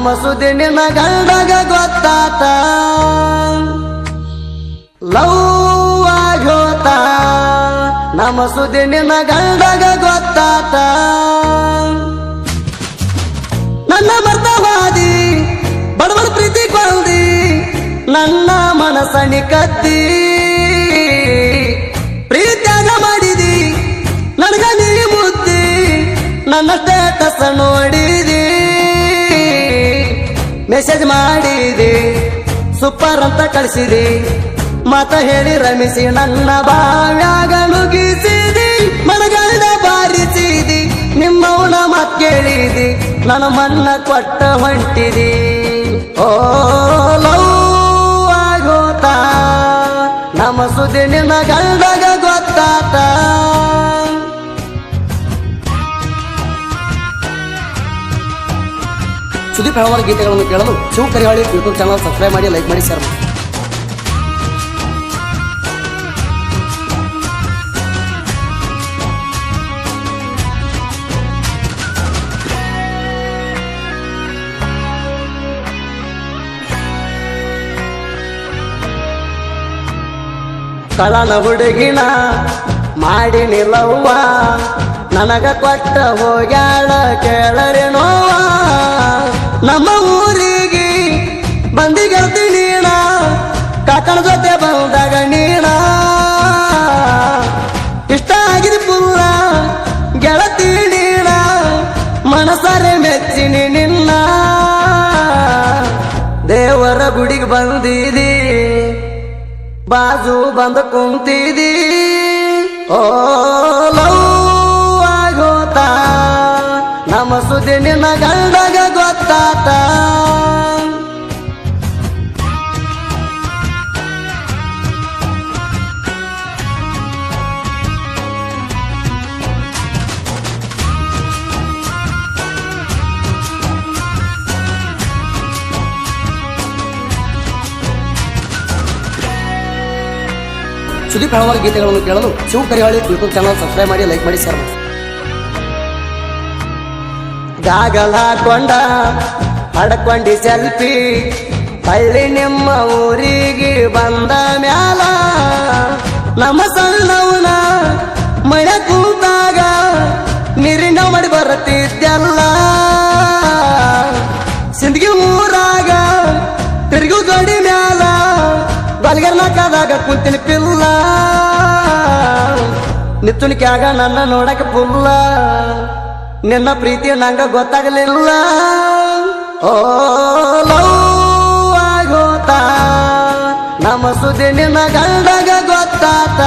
ನಮ್ಮ ಸುದ್ದಿ ನಿನ್ನ ಗಂಡಗ ಗೊತ್ತಾತ ಲವ್ ಆಗೋತ ನಮ್ಮ ಸುದ್ದಿ ನಿನ್ನ ಗಂಡಗ ಗೊತ್ತಾತ ನನ್ನ ಮರ್ತವಾದಿ ಬಡವಳ ಪ್ರೀತಿ ಕೊಂದಿ ನನ್ನ ಮನಸ್ಸನಿ ಕತ್ತಿ ಪ್ರೀತ್ಯಾಗ ಮಾಡಿದಿ ನನಗ ನೀ ಮುದ್ದಿ ನನ್ನ ಸ್ಟೇಟಸ್ ನೋಡಿದಿ ಮೆಸೇಜ್ ಮಾಡಿದಿ ಸೂಪರ್ ಅಂತ ಕಳಿಸಿದಿ ಮಾತ ಹೇಳಿ ರಮಿಸಿ ನನ್ನ ಬಾವ್ಯಾಗ ನುಗ್ಗಿಸಿದಿ ಮನಗಂಡ ಬಾರಿಸಿದಿ ನಿಮ್ಮವನ ಮಾತ್ ಕೇಳಿದಿ ನನ್ನ ಮನ್ನ ಕೊಟ್ಟ ಹೊಂಟಿದಿ ಓ ಲವ್ ಆಗೋತ ನಮ್ಮ ಸುದ್ದಿ ನಿನ್ನ ಗಂಡಗ ಗೊತ್ತಾತ ಸುದೀಪ್ ಹಲವಾರ ಗೀತೆಗಳನ್ನು ಕೇಳಲು Shiva Karihali YouTube channel subscribe ಮಾಡಿ ಲೈಕ್ ಮಾಡಿ ಶೇರ್ ಮಾಡಿ. ಕಳನ ಹುಡುಗಿನ ಮಾಡಿ ನಿಲ್ಲವ್ವ ನನಗ ಕೊಟ್ಟ ಹೋಗ್ಯಾಳ ಕೇಳರೆ ನೋವ ನಮ್ಮ ಊರಿಗೆ ಬಂದಿ ಗೆಳತಿ ನೀಣ ಕಾಕನ ಜೊತೆ ಬಂದಾಗ ನೀಣ ಇಷ್ಟ ಆಗಿದೆ ಪುಲ್ಲ ಗೆಳತಿ ನೀಣ ಮನಸರೆ ಮೆಚ್ಚಿನಿ ನಿನ್ನ ದೇವರ ಗುಡಿಗೆ ಬಂದಿದಿ ಬಾಜು ಬಂದ ಕುಂತಿದಿ ಓ ಲವ್ ಆಗೋತ ನಮ್ಮ ಸುದ್ದಿ ನಿನ್ನ ಗಂಡಗ ಗೊತ್ತಾತ ಸುದೀಪ್ ಹಲವಾರು ಗೀತೆಗಳನ್ನು ಕೇಳಲು Shiva Karihali YouTube channel subscribe ಮಾಡಿ ಲೈಕ್ ಮಾಡಿ ಶೇರ್ ಮಾಡಿ. ಗಾಗಲ್ ಹಾಕೊಂಡ ಹಡ್ಕೊಂಡಿ ಸೆಲ್ಫಿ ಹಳ್ಳಿ ನಿಮ್ಮ ಊರಿಗೆ ಬಂದ ಮ್ಯಾಲ ನಮ್ಮ ಸಣ್ಣವನ ಮಳೆ ಕೂತಾಗ ನೀರಿನ ಮಾಡಿ ಬರುತ್ತಿದ್ದೆಲ್ಲ ಸಿಂದಗಿ ಊರಾಗ ತಿರುಗು ಗಡಿ ಮ್ಯಾಲ ಬಲ್ಗರ್ನಾಕದಾಗ ಕುಂತಿನ ಪಿಲ್ಲ ನಿತ್ತುಣಿಕ್ಯಾಗ ನನ್ನ ನೋಡಕ ಪುಲ್ಲ ನಿನ್ನ ಪ್ರೀತಿ ನಂಗ ಗೊತ್ತಾಗಲಿಲ್ಲ ಓ ಲವ್ ಆಗೋತ ನಮ್ಮ ಸುದ್ದಿ ನಿನ್ನ ಗಂಡಗ ಗೊತ್ತಾತ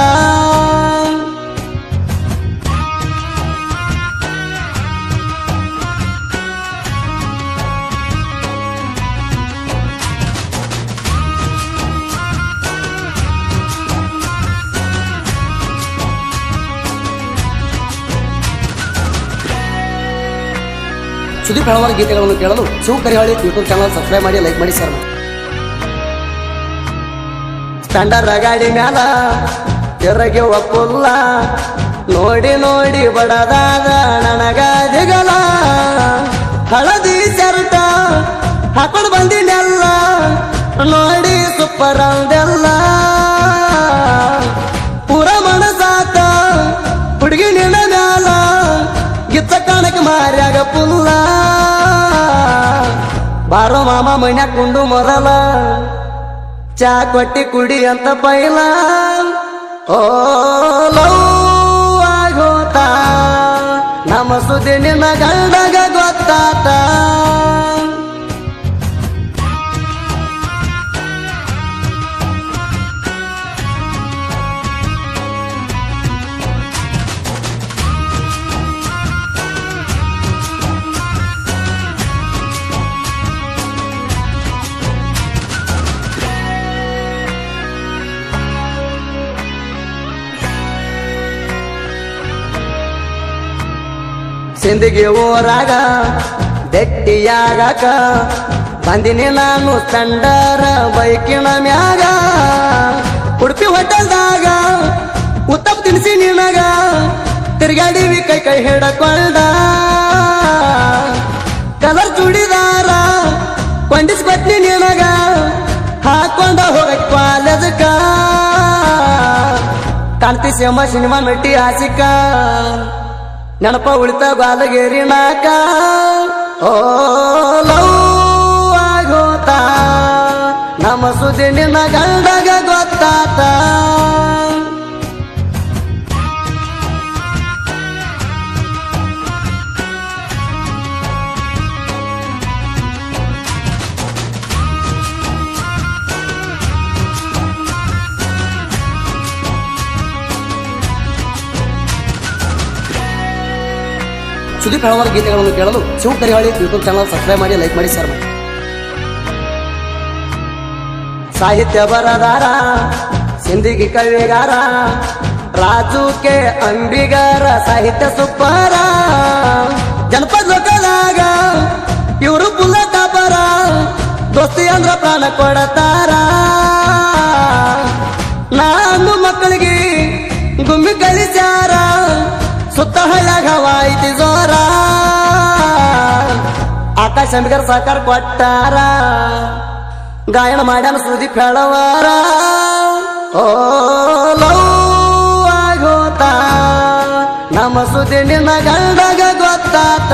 ಸುದೀಪ್ ಹಲವಾರು ಗೀತೆಗಳನ್ನು ಕೇಳಲು Shiva Karihali YouTube channel subscribe ಮಾಡಿ ಲೈಕ್ ಮಾಡಿ ಶೇರ್ ಮಾಡಿ. ಸ್ಟ್ಯಾಂಡರ್ ಗಾಡಿ ಮ್ಯಾಲ ತಿರಗಿ ಒಪ್ಪುಲ್ಲ ನೋಡಿ ನೋಡಿ ಬಡದಾದ ನನಗ ದಿಗಲ ಹಳದಿ ಶರ್ಟ ಹಾಕೊಂಡು ಬಂದಿನೆಲ್ಲ ನೋಡಿ ಸೂಪರ್ ಅಂದೆಲ್ಲ ಪೂರ ಮನಸಾತ ಹುಡುಗಿ ನಿನ್ನ ಮ್ಯಾಲ ಗಿತ್ತ ಕಾಣಕ್ಕೆ ಮಾರ್ಯಾಗ ಪುಲ್ಲ ಬಾರೋ ಮಾಮ ಮೈನ್ಯಾಗ ಕುಂಡು ಮೊದಲ ಚಾ ಕೊಟ್ಟಿ ಕುಡಿ ಅಂತ ಪೈಲ ಓ ಲವ್ ಆಗೋತ ನಮ್ಮ ಸುದ್ದಿ ನಿನ್ನ ಗಂಡಗ ಗೊತ್ತಾತ ಸಿಂದಗಿ ಊರಾಗ ಬೆಟ್ಟಿಯಾಗಕ ಬಂದಿನಿ ನಾನು ಸ್ಟ್ಯಾಂಡರ್ ಬೈಕಿನ ಮ್ಯಾಗ ಉಡುಪಿ ಹೋಟೆಲ್ದಾಗ ಉತ್ತಪ್ಪ ತಿನ್ಸಿ ನಿನಗ ತಿರ್ಗಾಡಿವಿ ಕೈ ಹಿಡಕೊಂಡ ಕಲರ್ ಚೂಡಿದಾರ ಕಾಂತಿ ಸಿಂಹ ಸಿನಿಮಾ ಮೆಟ್ಟಿ ಆಸಿಕ ನೆನಪ ಉಳಿತ ಬಾಲಗೇರಿ ನಾಕ ಓ ಲವ್ ಆಗೋತ ನಮ್ಮ ಸುದ್ದಿ ನಿನ್ನ ಗಂಡಗ ಗೊತ್ತಾತ ಸುದೀಪ್ ಹಲವಾರು ಗೀತೆಗಳನ್ನು ಕೇಳಲು Shiva Karihali YouTube channel subscribe ಮಾಡಿ ಲೈಕ್ ಮಾಡಿ ಶೇರ್ ಮಾಡಿ. ಸಾಹಿತ್ಯ ಬರದಾರ ಸಿಂಧಿಗಿ ಕವಿಗಾರ ರಾಜು ಕೆ ಅಂಬಿಗಾರ ಸಾಹಿತ್ಯ ಸುಪ್ಪರ ಜನಪದ ಲೋಕದಾಗ ಇವರು ಪುಲ್ಲ ಟಾಪರ ದೋಸ್ತಿ ಅಂದ್ರ ಪ್ರಾಣ ಕೊಡತಾರ ನಾನು ಮಕ್ಕಳಿಗೆ ಗುಮ್ಮಿ ಕಲಿಸ್ಯಾರ ಸುತ್ತ ಹಳ್ಳ್ಯಾಗ ಹವಾಯಿತಿ ಜೋರ ಆಕಾಶ ಅಂಬಿಗರ ಸಹಕಾರ ಕೊಟ್ಟಾರ ಗಾಯನ ಮಾಡ್ಯಾನ ಸುದೀಪ್ ಹೇಳವಾರ ಓ ಲವ್ ಆಗೋತ ನಮ್ಮ ಸುದ್ದಿ ನಿನ್ನ ಗಂಡಗ ಗೊತ್ತಾತ